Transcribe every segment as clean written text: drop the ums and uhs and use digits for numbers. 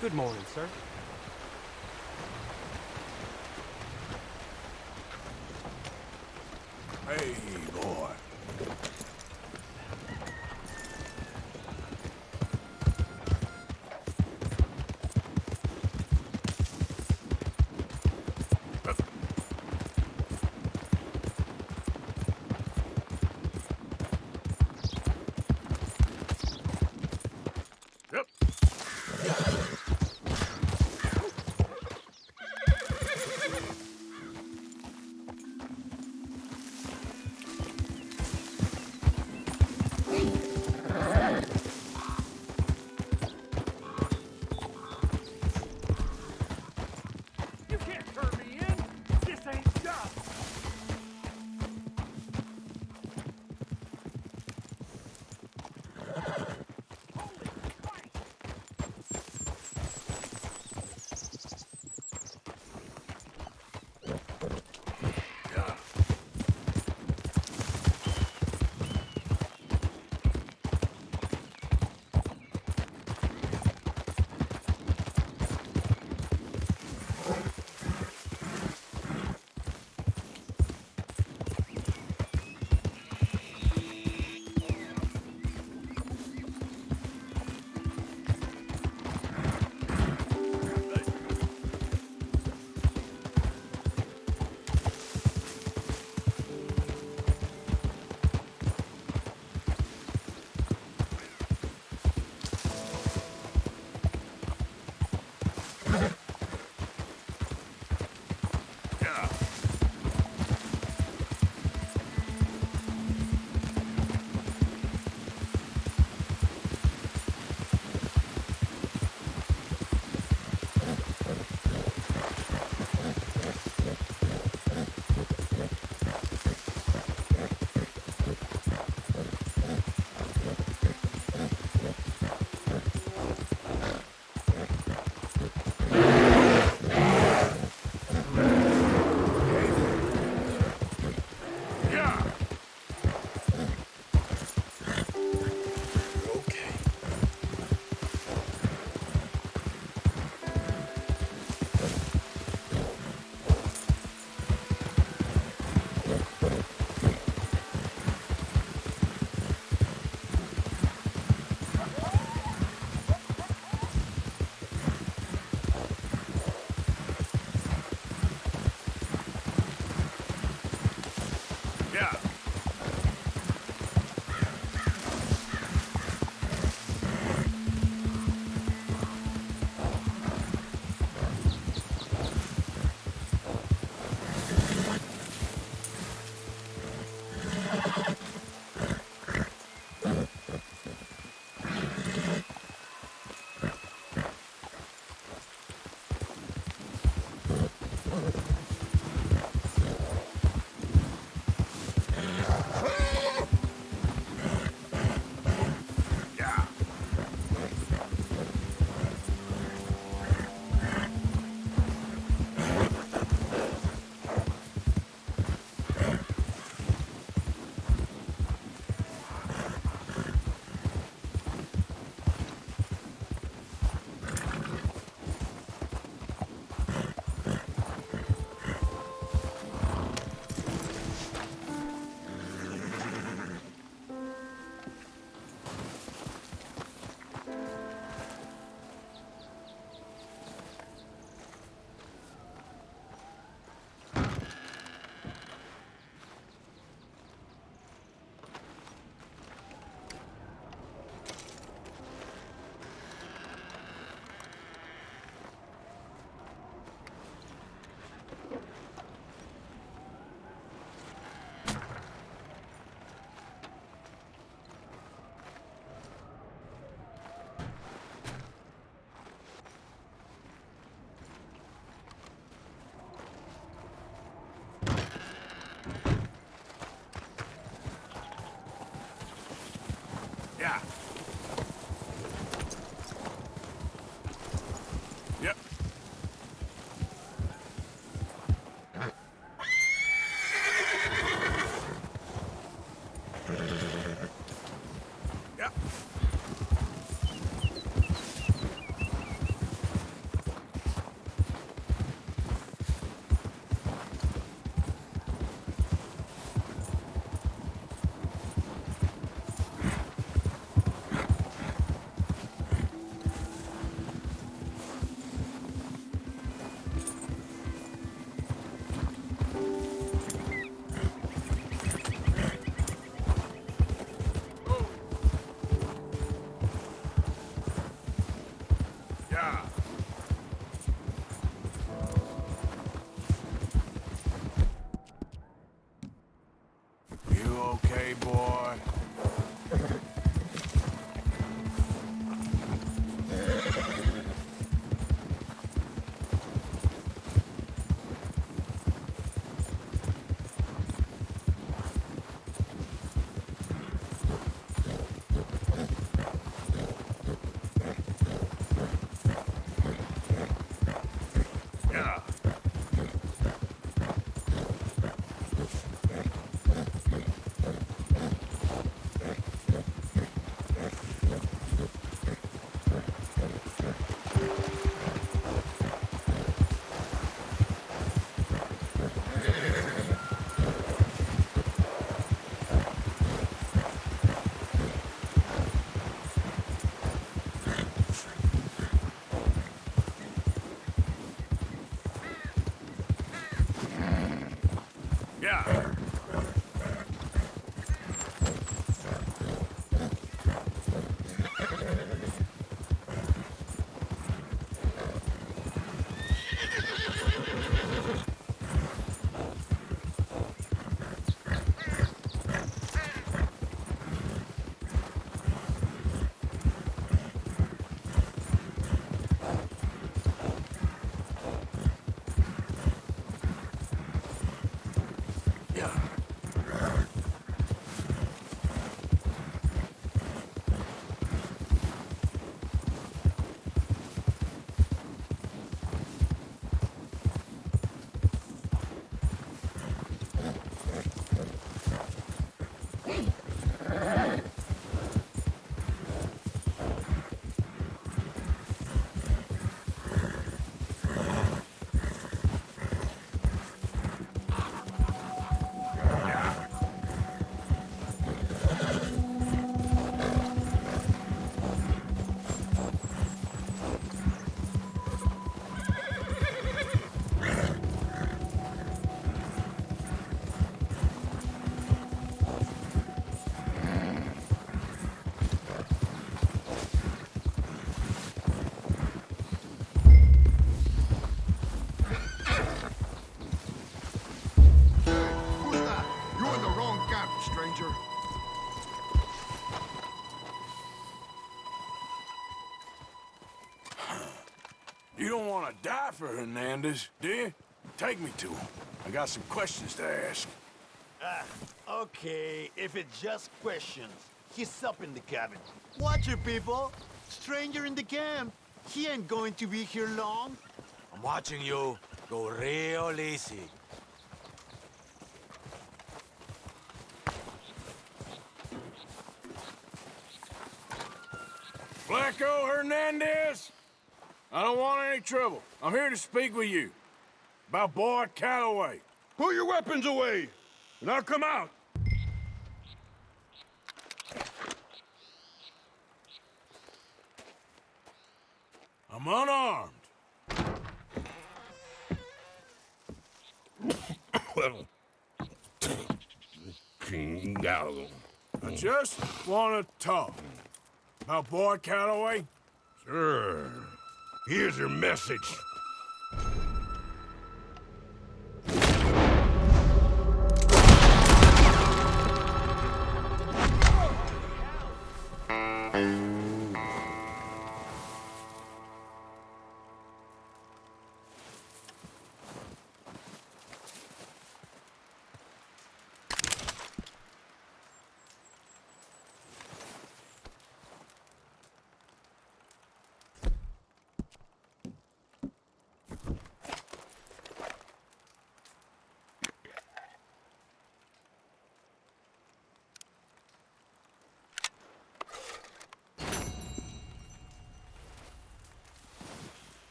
Good morning, sir. Hey, boy. Yep. Yeah. You okay, boy? Yeah. Yeah. Yeah. Who's that? You're in the wrong camp, stranger. You don't want to die for Hernandez, do you? Take me to him. I got some questions to ask. Okay, if it's just questions, he's up in the cabin. Watch it, people. Stranger in the camp. He ain't going to be here long. I'm watching you. Go real easy. Flacco Hernandez? I don't want any trouble. I'm here to speak with you. About Boyd Calloway. Pull your weapons away, and I'll come out. I'm unarmed. Well, I just want to talk. About Boyd Calloway? sure. Here's your message.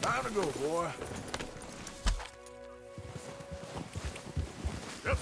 Time to go, boy. Yep.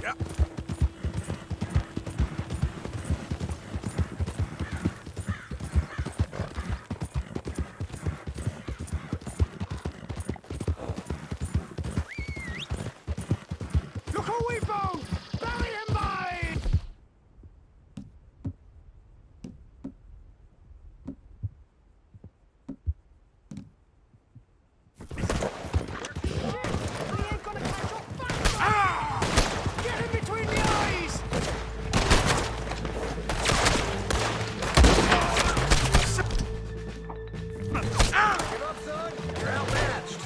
Look who we found! Bury him, boy! Get in between the eyes! Give up, son. You're outmatched.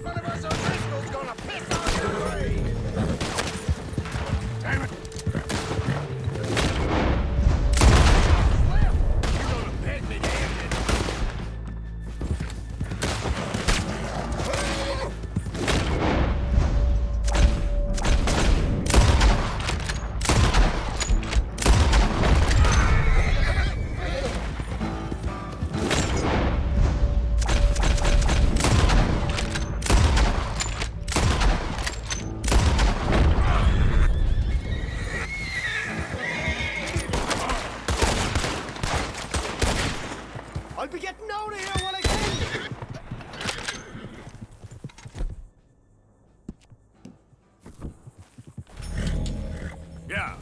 One of us originals gonna piss on your grave. Damn it! You're gonna bet me, damn it! I'll be getting out of here when I can. Yeah.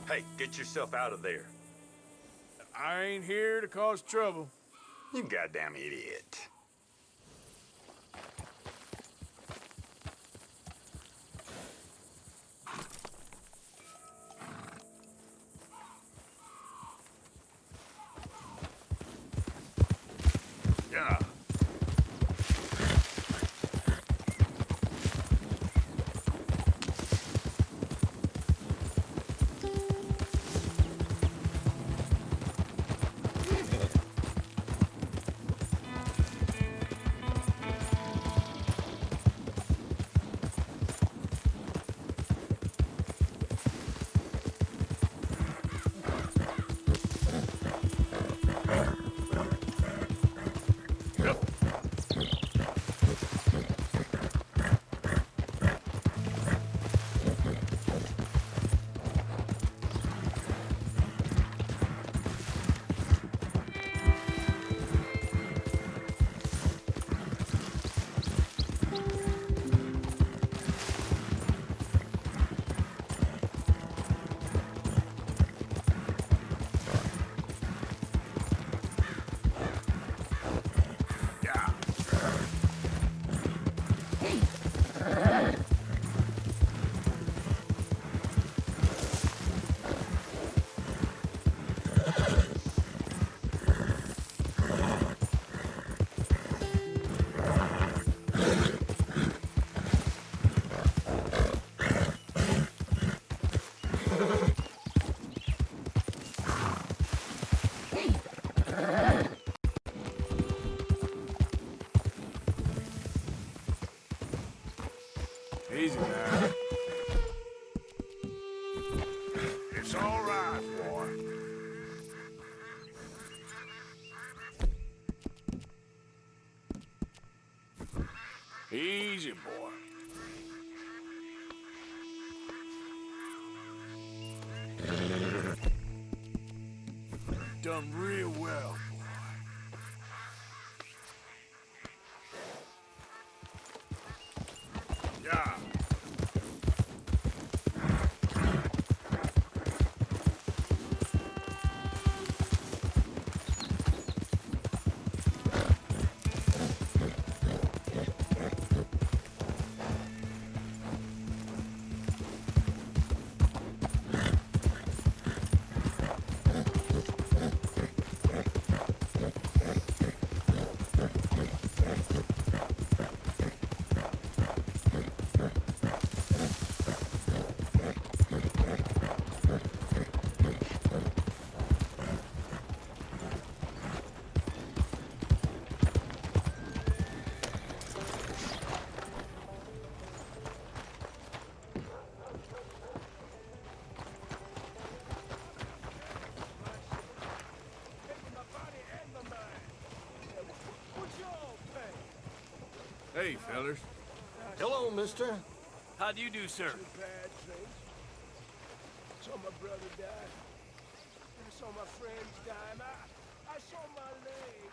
Hey, get yourself out of there. I ain't here to cause trouble. You goddamn idiot. Yeah. Easy, boy. Done real well, boy. Yeah. Hey, fellas. Hello, mister. How do you do, sir? Bad things. Saw my brother die. I saw my friends die. I saw my leg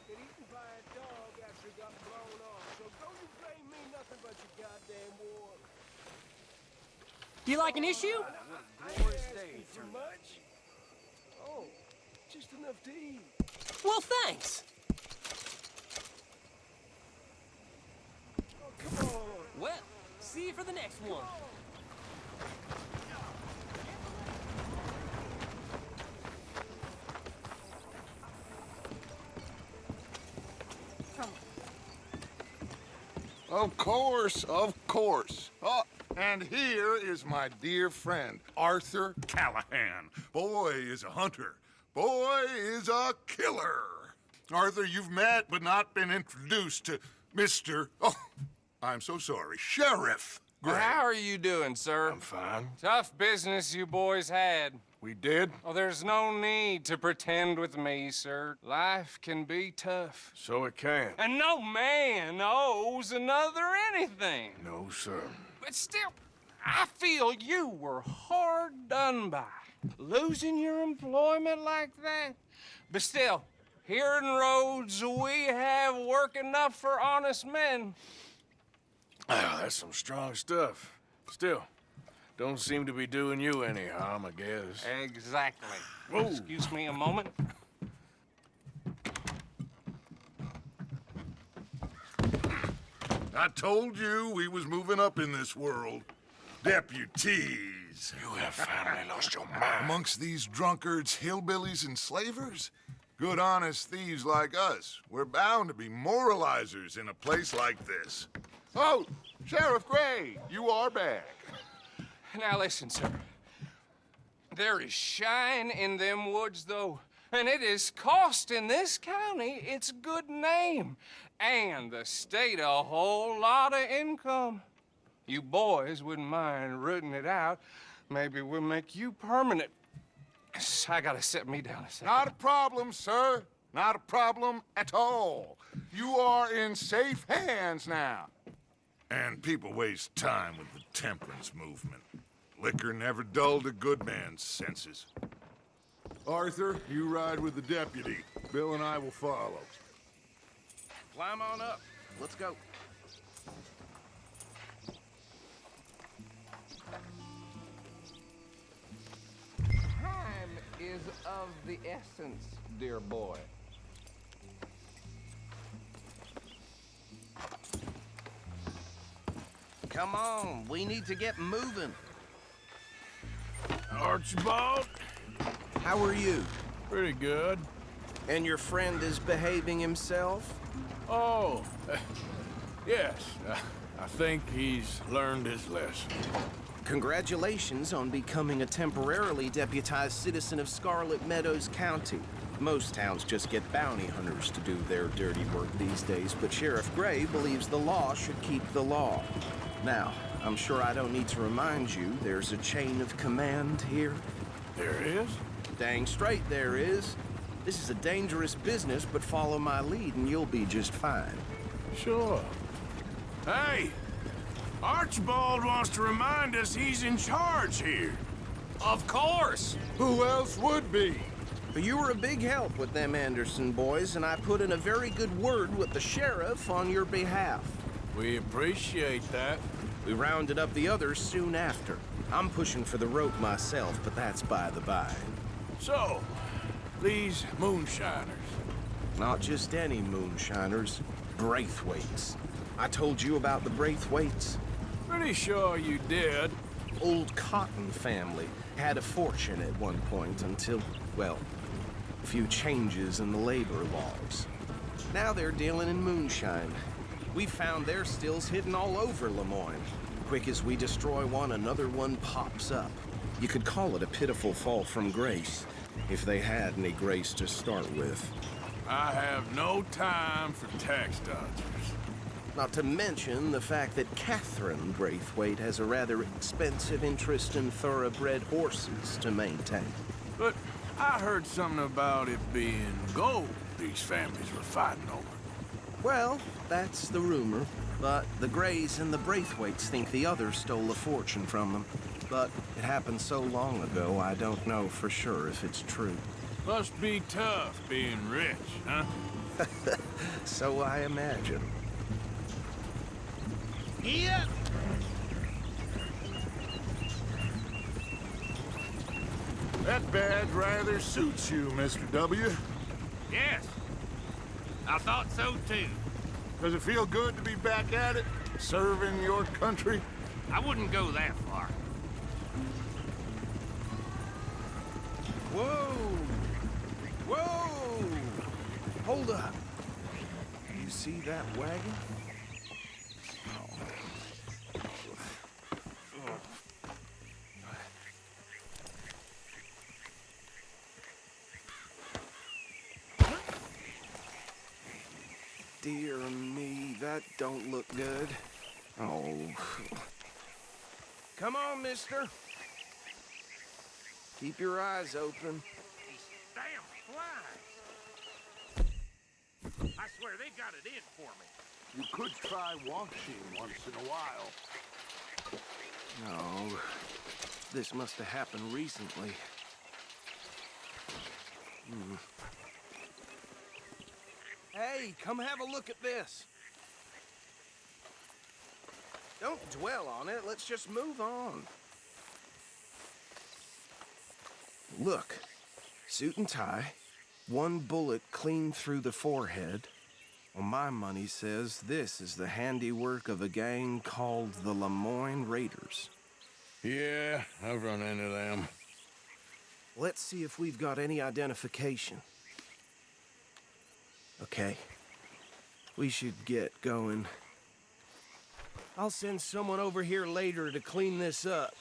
get eaten by a dog after it got blown off. So don't you blame me nothing but your goddamn war. Do you like an issue? I ain't asking for much. Oh, just enough to eat. Well, thanks. Oh, come on. Well, see you for the next one. Of course, of course. Oh, and here is my dear friend, Arthur Callahan. Boy is a hunter. Boy is a killer. Arthur, you've met but not been introduced to Mr. Oh, I'm so sorry, Sheriff Gray. How are you doing, sir? I'm fine. Tough business you boys had. We did? Oh, there's no need to pretend with me, sir. Life can be tough. So it can. And no man owes another anything. No, sir. But still, I feel you were hard done by. Losing your employment like that. But still, here in Rhodes, we have work enough for honest men. Ah, that's some strong stuff. Still, don't seem to be doing you any harm, I guess. Exactly. Whoa. Excuse me a moment. I told you we was moving up in this world. Deputies. You have finally lost your mind. Amongst these drunkards, hillbillies, and slavers? Good, honest thieves like us. We're bound to be moralizers in a place like this. Oh, Sheriff Gray, you are back. Now listen, sir. There is shine in them woods, though, and it is costing this county its good name and the state a whole lot of income. You boys wouldn't mind rooting it out. Maybe we'll make you permanent. I gotta set me down a second. Not a problem, sir. Not a problem at all. You are in safe hands now. And people waste time with the temperance movement. Liquor never dulled a good man's senses. Arthur, you ride with the deputy. Bill and I will follow. Climb on up. Let's go. Time is of the essence, dear boy. Come on, we need to get moving. Archibald? How are you? Pretty good. And your friend is behaving himself? Oh, yes. I think he's learned his lesson. Congratulations on becoming a temporarily deputized citizen of Scarlet Meadows County. Most towns just get bounty hunters to do their dirty work these days, but Sheriff Gray believes the law should keep the law. Now, I'm sure I don't need to remind you there's a chain of command here. There is? Dang straight there is. This is a dangerous business, but follow my lead and you'll be just fine. Sure. Hey! Archibald wants to remind us he's in charge here. Of course! Who else would be? But you were a big help with them Anderson boys, and I put in a very good word with the sheriff on your behalf. We appreciate that. We rounded up the others soon after. I'm pushing for the rope myself, but that's by the by. So, these moonshiners. Not just any moonshiners, Braithwaites. I told you about the Braithwaites. Pretty sure you did. Old Cotton family had a fortune at one point until, well, a few changes in the labor laws. Now they're dealing in moonshine. We found their stills hidden all over Lemoyne. Quick as we destroy one, another one pops up. You could call it a pitiful fall from grace, if they had any grace to start with. I have no time for tax dodgers. Not to mention the fact that Catherine Braithwaite has a rather expensive interest in thoroughbred horses to maintain. But I heard something about it being gold these families were fighting over. Well, that's the rumor. But the Greys and the Braithwaites think the others stole a fortune from them. But it happened so long ago, I don't know for sure if it's true. Must be tough being rich, huh? So I imagine. Yeah. That badge rather suits you, Mr. W. Yes. I thought so too. Does it feel good to be back at it, serving your country? I wouldn't go that far. Whoa! Whoa! Hold up. You see that wagon? Dear me, that don't look good. Oh. Come on, mister. Keep your eyes open. Damn flies! I swear they got it in for me. You could try washing once in a while. No. This must have happened recently. Hey, come have a look at this. Don't dwell on it. Let's just move on. Look. Suit and tie. One bullet clean through the forehead. Well, my money says this is the handiwork of a gang called the Lemoyne Raiders. Yeah, I've run into them. Let's see if we've got any identification. Okay. We should get going. I'll send someone over here later to clean this up.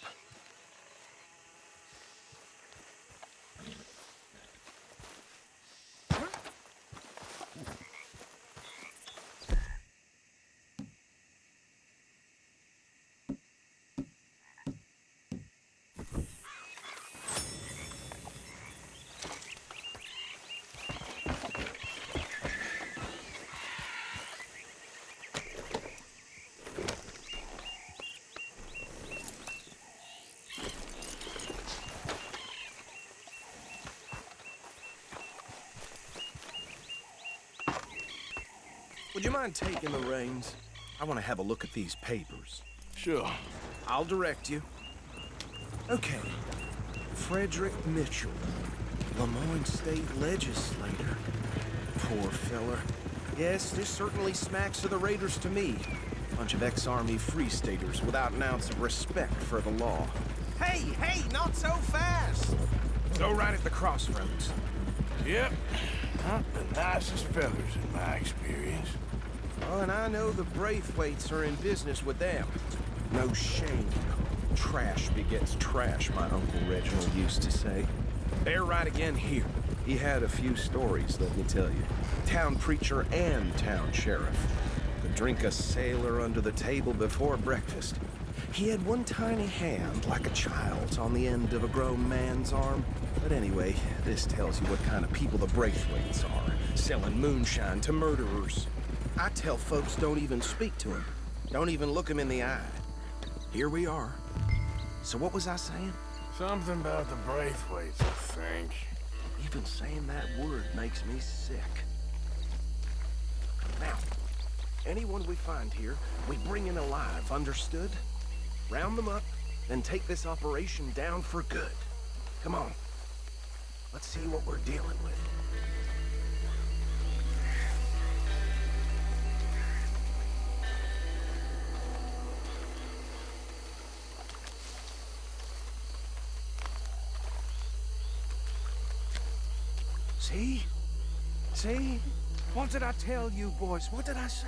Would you mind taking the reins? I want to have a look at these papers. Sure. I'll direct you. Okay. Frederick Mitchell, Lemoyne State Legislator. Poor feller. Yes, this certainly smacks of the Raiders to me. Bunch of ex-Army Free Staters without an ounce of respect for the law. Hey, not so fast! Go right at the crossroads. Yep. Not the nicest fellers in my experience. Oh, and I know the Braithwaites are in business with them. No shame. Trash begets trash, my Uncle Reginald used to say. They're right again here. He had a few stories, let me tell you. Town preacher and town sheriff. Could drink a sailor under the table before breakfast. He had one tiny hand, like a child's, on the end of a grown man's arm. But anyway, this tells you what kind of people the Braithwaites are. Selling moonshine to murderers. I tell folks don't even speak to him. Don't even look him in the eye. Here we are. So what was I saying? Something about the Braithwaites, I think. Even saying that word makes me sick. Now, anyone we find here, we bring in alive, understood? Round them up, then take this operation down for good. Come on. Let's see what we're dealing with. See? See? What did I tell you, boys? What did I say?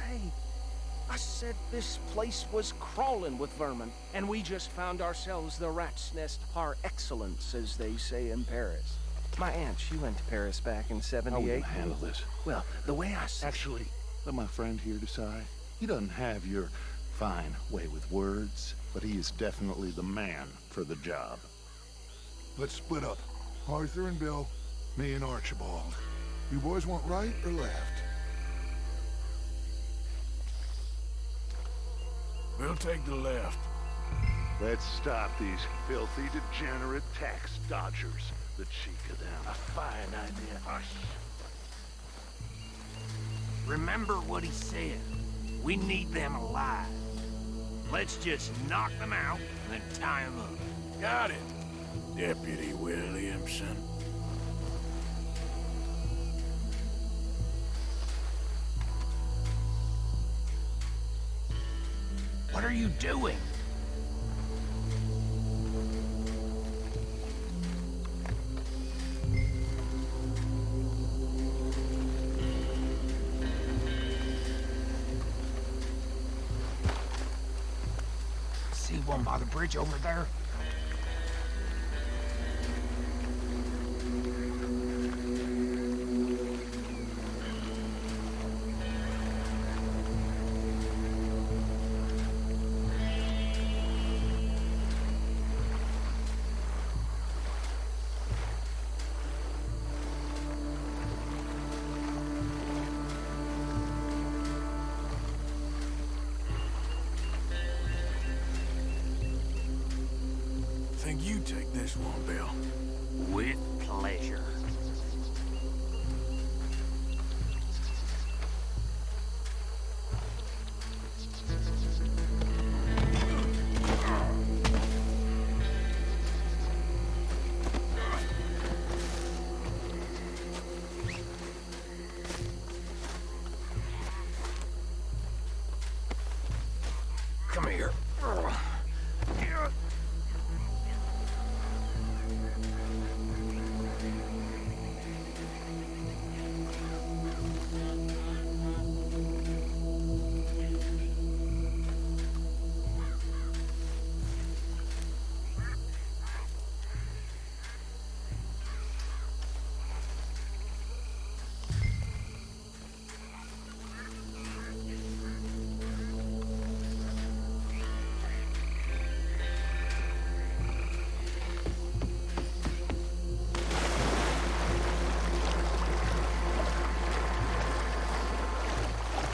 I said this place was crawling with vermin, and we just found ourselves the rat's nest par excellence, as they say in Paris. My aunt, she went to Paris back in '78. How are we gonna handle this? Well, the way I said... Actually, let my friend here decide. He doesn't have your fine way with words, but he is definitely the man for the job. Let's split up. Arthur and Bill, me and Archibald. You boys want right or left? We'll take the left. Let's stop these filthy, degenerate tax dodgers. The cheek of them. A fine idea. Hush. Remember what he said. We need them alive. Let's just knock them out and then tie them up. Got it, Deputy Williamson. What are you doing? See one by the bridge over there? Think you take this one, Bill. With pleasure. Come here.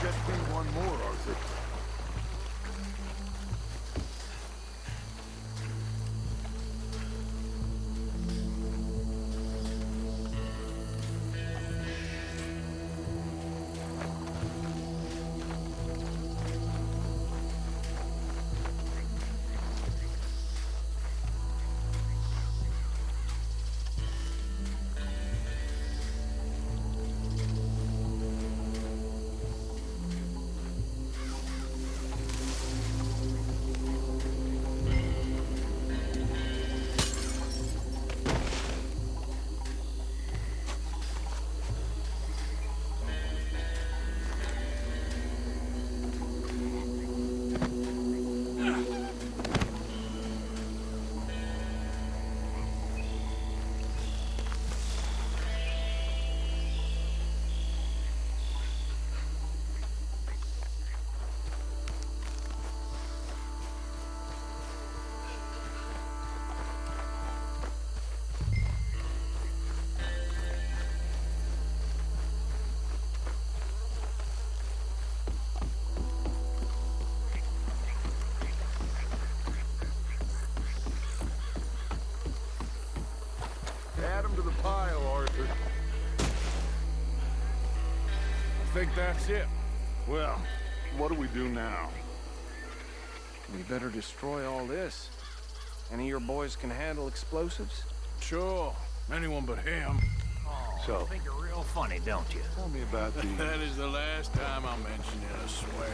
Just bring one more, Arthur. think that's it. Well, what do we do now? We better destroy all this. Any of your boys can handle explosives? Sure. Anyone but him. So, I think you're real funny, don't you? tell me about the... That is the last time I'll mention it, I swear.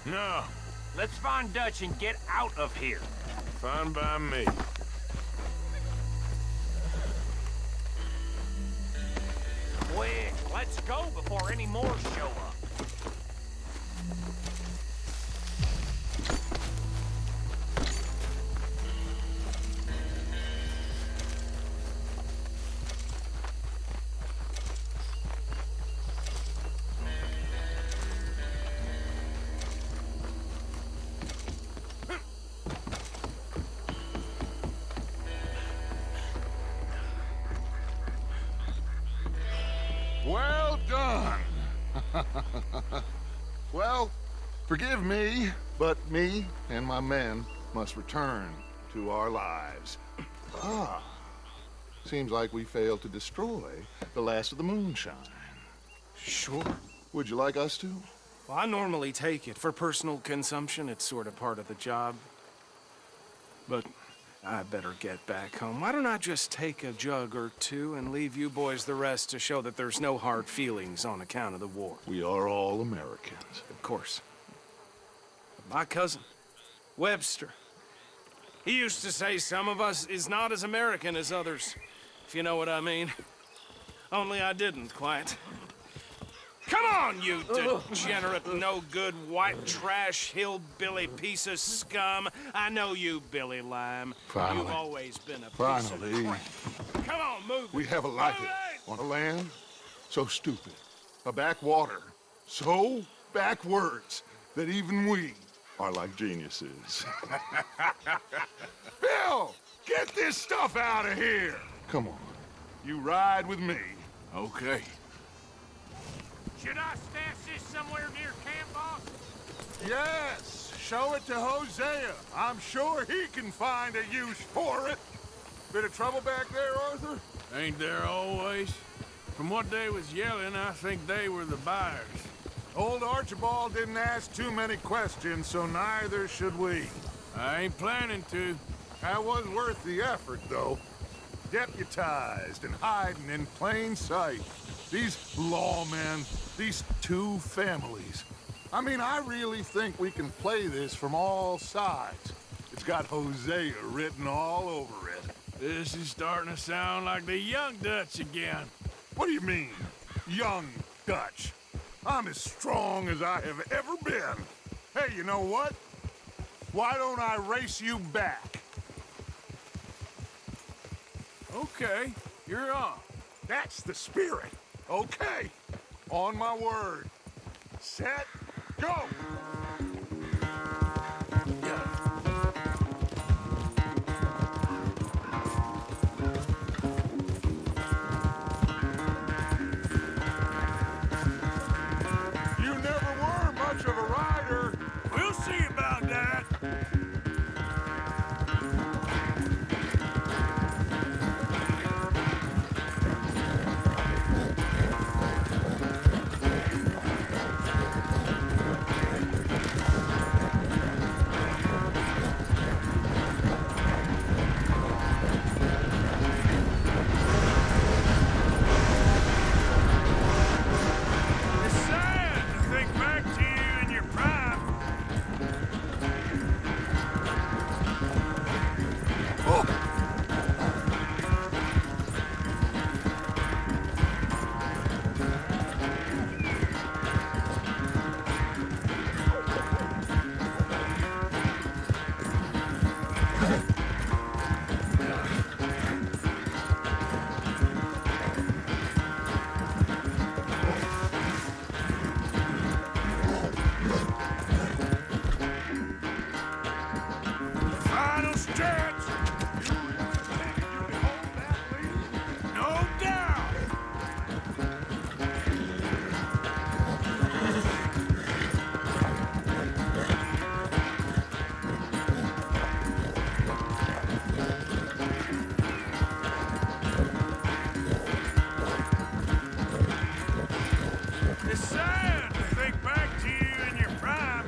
No. Let's find Dutch and get out of here. Fine by me. Quick, let's go before any more show up. Well done. Well, forgive me, but me and my men must return. to our lives. Ah, seems like we failed to destroy the last of the moonshine. Sure. Would you like us to? Well, I normally take it. For personal consumption, it's sort of part of the job. But I better get back home. Why don't I just take a jug or two and leave you boys the rest to show that there's no hard feelings on account of the war? We are all Americans. Of course. My cousin, Webster, he used to say some of us is not as American as others, if you know what I mean. Only I didn't quite. Come on, you degenerate, no-good, white trash, hillbilly piece of scum. I know you, Billy Lime. Finally. You've always been a piece Finally. of crap. Come on, move We it. have a life Move it. on a land so stupid, a backwater so backwards that even we are like geniuses. Bill, get this stuff out of here! Come on, you ride with me. Okay. Should I stash this somewhere near camp, boss? Yes, show it to Hosea. I'm sure he can find a use for it. Bit of trouble back there, Arthur? Ain't there always? From what they was yelling, I think they were the buyers. Old Archibald didn't ask too many questions, so neither should we. I ain't planning to. That was worth the effort, though. Deputized and hiding in plain sight. These lawmen, these two families. I mean, I really think we can play this from all sides. It's got Hosea written all over it. This is starting to sound like the Young Dutch again. What do you mean, young Dutch? I'm as strong as I have ever been. Hey, you know what? Why don't I race you back? Okay, you're on. That's the spirit. Okay, on my word. Set, go! You never were much of a rider. We'll see about that. It's sad to think back to you in your prime. Final stretch. No doubt. It's sad to think back to you in your prime.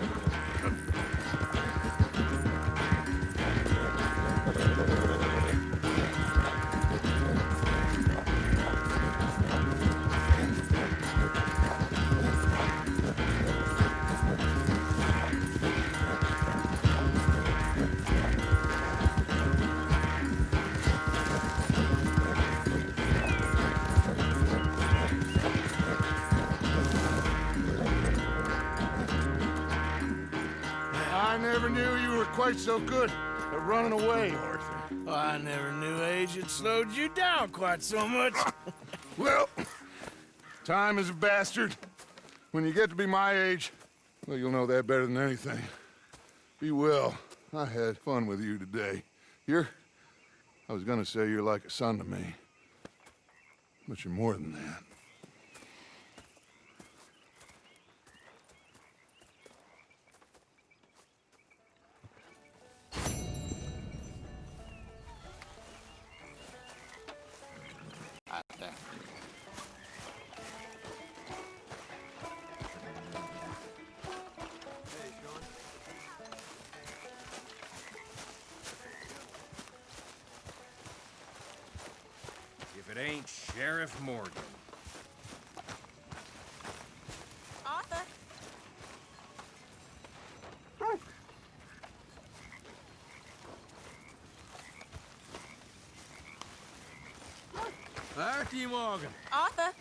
I never knew you were quite so good at running away, Arthur. I never knew age had slowed you down quite so much. Well, time is a bastard. When you get to be my age, well, you'll know that better than anything. Be well. I had fun with you today. I was gonna say you're like a son to me. But you're more than that. it ain't Sheriff Morgan. Arthur. After you, Morgan. Arthur.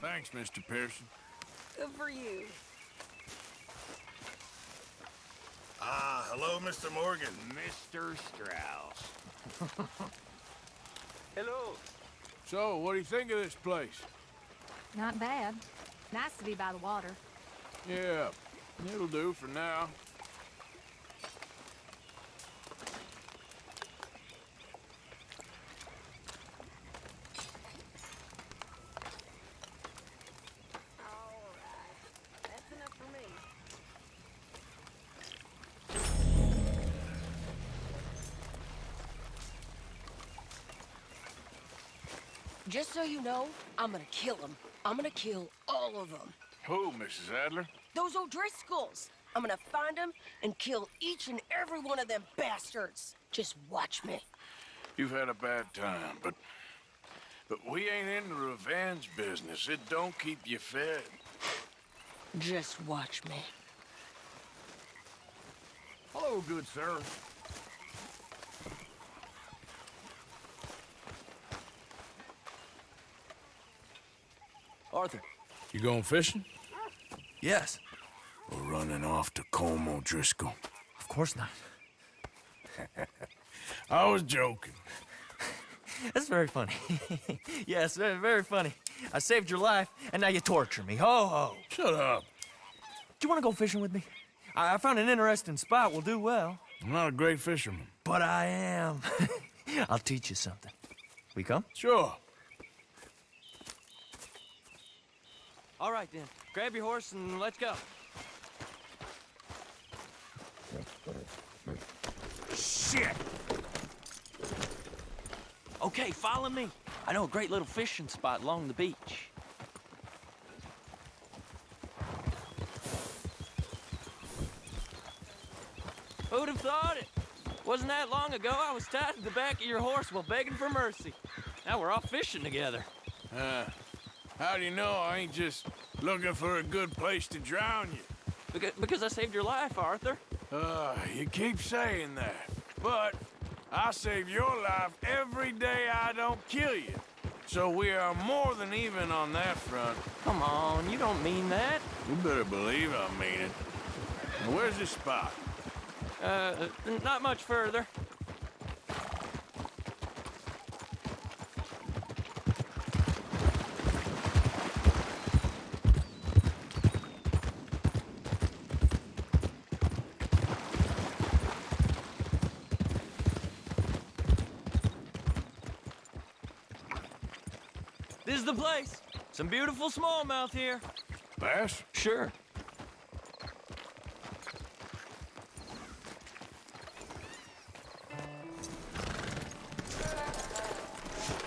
Thanks, Mr. Pearson. Good for you. Ah, hello, Mr. Morgan. Mr. Strauss. Hello. So, what do you think of this place? Not bad. Nice to be by the water. Yeah, it'll do for now. That's enough for me. Just so you know, I'm gonna kill them. I'm gonna kill all of them. Who, Mrs. Adler? Those O'Driscolls. I'm gonna find them and kill each and every one of them bastards. Just watch me. You've had a bad time, but we ain't in the revenge business. It don't keep you fed. Just watch me. Hello, good sir. Arthur. You going fishing? Yes. Or running off to Colm O'Driscoll? Of course not. I was joking. That's very funny. Yes, very, very funny. I saved your life, and now you torture me. Ho, ho. Shut up. Do you want to go fishing with me? I found an interesting spot. We'll do well. I'm not a great fisherman. But I am. I'll teach you something. We come? Sure. All right, then. Grab your horse and let's go. Shit! Okay, follow me. I know a great little fishing spot along the beach. Who'd have thought it? Wasn't that long ago I was tied to the back of your horse while begging for mercy. Now we're off fishing together. How do you know I ain't just looking for a good place to drown you? Because I saved your life, Arthur. You keep saying that. But I save your life every day I don't kill you. So we are more than even on that front. Come on, you don't mean that. You better believe I mean it. Now, where's this spot? Not much further. This is the place. Some beautiful smallmouth here. Bass? Sure.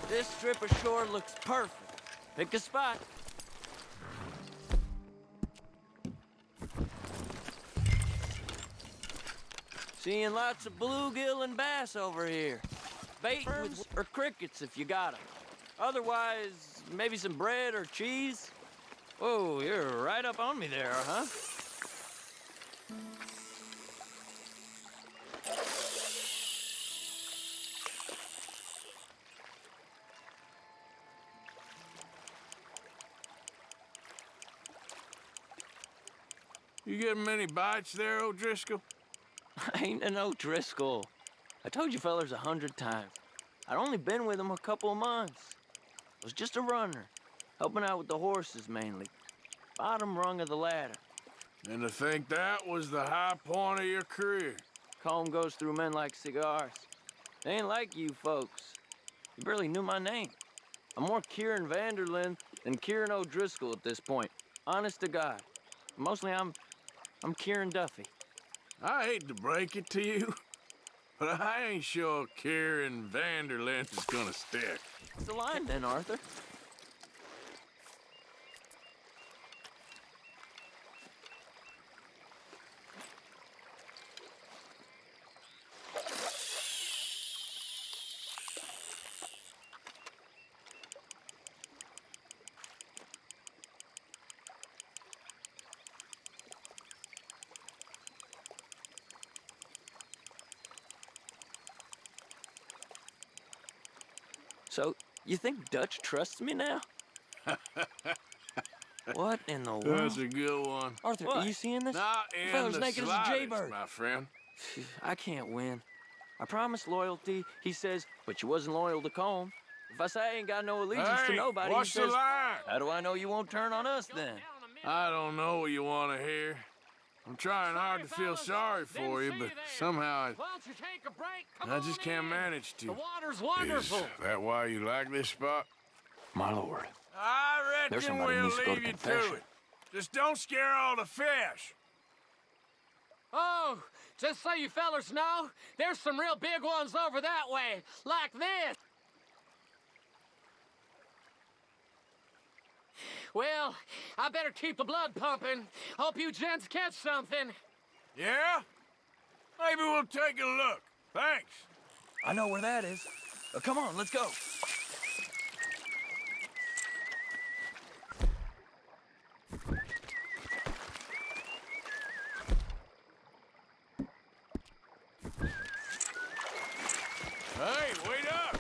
This strip of shore looks perfect. Pick a spot. Seeing lots of bluegill and bass over here. Bait or crickets if you got 'em. Otherwise, maybe some bread or cheese. Whoa, you're right up on me there, huh? You getting many bites there, O'Driscoll? I ain't an O'Driscoll. I told you fellers 100 times. I'd only been with him a couple of months. I was just a runner, helping out with the horses mainly. Bottom rung of the ladder. And to think that was the high point of your career. Colm goes through men like cigars. They ain't like you folks. You barely knew my name. I'm more Kieran Vanderlyn than Kieran O'Driscoll at this point. Honest to God. Mostly I'm Kieran Duffy. I hate to break it to you, but I ain't sure Kieran Vanderlyn is gonna stick. What's the line then, Arthur? So, you think Dutch trusts me now? What in the world? That's a good one. Arthur, What? are you seeing this? Not The in fella's the naked as a slightest, jaybird. my friend. I can't win. I promised loyalty. He says, but you wasn't loyal to Colm. If I say I ain't got no allegiance to Hey, nobody, what's he the says, line? how do I know you won't turn on us then? I don't know what you want to hear. I'm trying hard to feel sorry for you, but somehow Why don't you take a break? Come I on just can't in. manage to. The water's wonderful. Is that why you like this spot? My lord. I There's reckon somebody we'll needs to go leave to you to confession. it. Just don't scare all the fish. Oh, just so you fellers know, there's some real big ones over that way, like this. Well, I better keep the blood pumping. Hope you gents catch something. Yeah? Maybe we'll take a look. Thanks. I know where that is. Come on, let's go. Hey, wait up!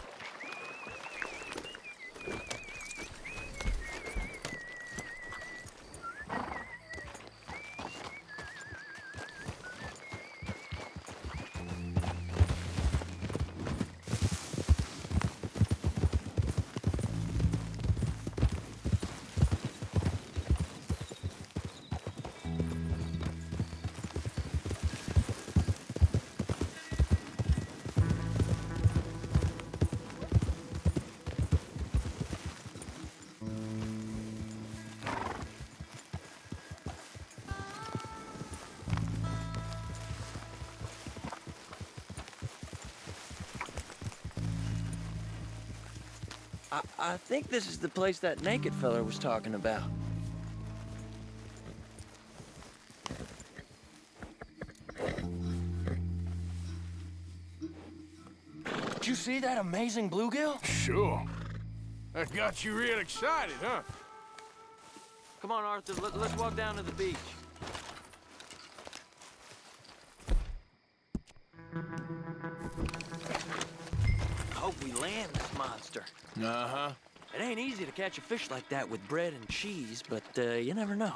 I think this is the place that naked fella was talking about. Did you see that amazing bluegill? Sure. That got you real excited, huh? Come on, Arthur, let's walk down to the beach. Hope we land this monster. Uh-huh. It ain't easy to catch a fish like that with bread and cheese, but you never know.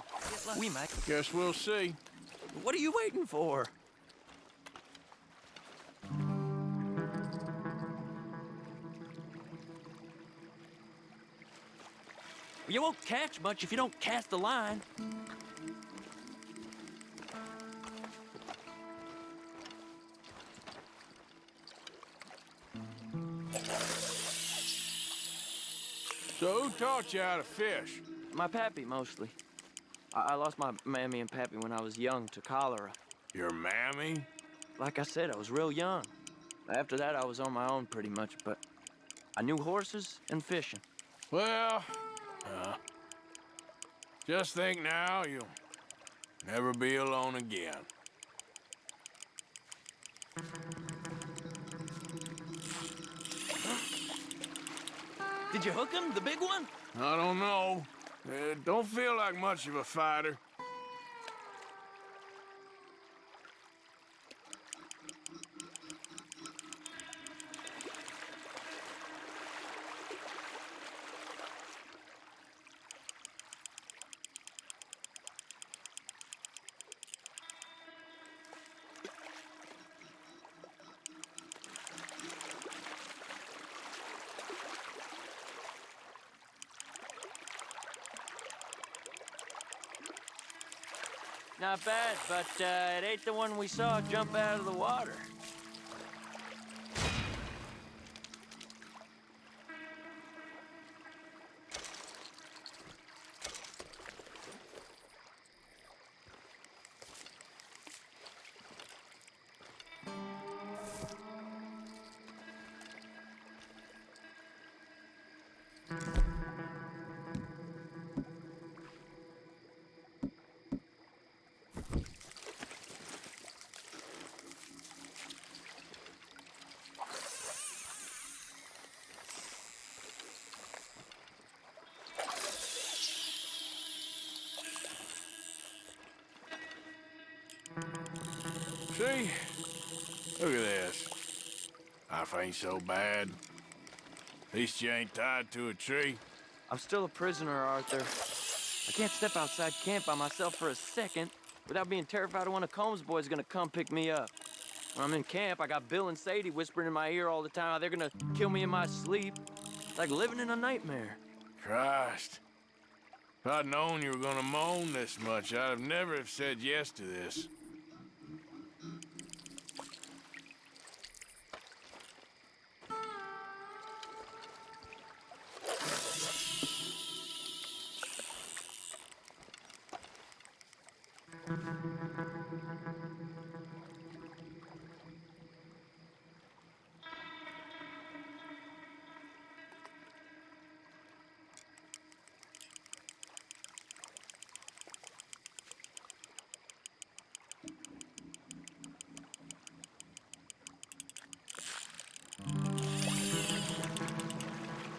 We might. Guess we'll see. What are you waiting for? You won't catch much if you don't cast the line. So who taught you how to fish? My pappy, mostly. I lost my mammy and pappy when I was young to cholera. Your mammy? Like I said, I was real young. After that, I was on my own pretty much, but I knew horses and fishing. Well, just think now you'll never be alone again. Did you hook him, the big one? I don't know. Don't feel like much of a fighter. Not bad, but it ain't the one we saw jump out of the water. See? Look at this. Life ain't so bad. At least you ain't tied to a tree. I'm still a prisoner, Arthur. I can't step outside camp by myself for a second without being terrified of one of Combs' boys gonna come pick me up. When I'm in camp, I got Bill and Sadie whispering in my ear all the time how they're gonna kill me in my sleep. It's like living in a nightmare. Christ. If I'd known you were gonna moan this much, I'd have never have said yes to this.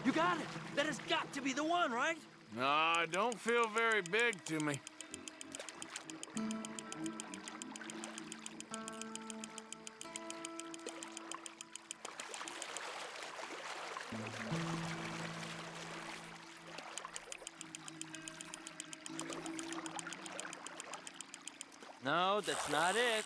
You got it! That has got to be the one, right? No, it don't feel very big to me. No, that's not it.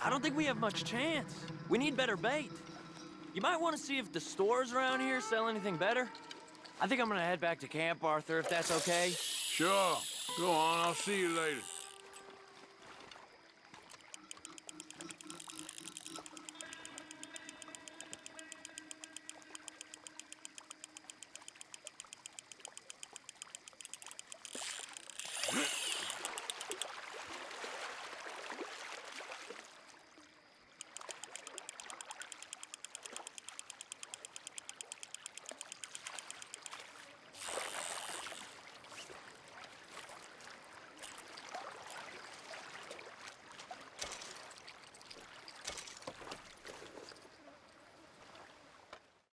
I don't think we have much chance. We need better bait. You might want to see if the stores around here sell anything better. I think I'm gonna head back to camp, Arthur, if that's okay. Sure. Go on, I'll see you later.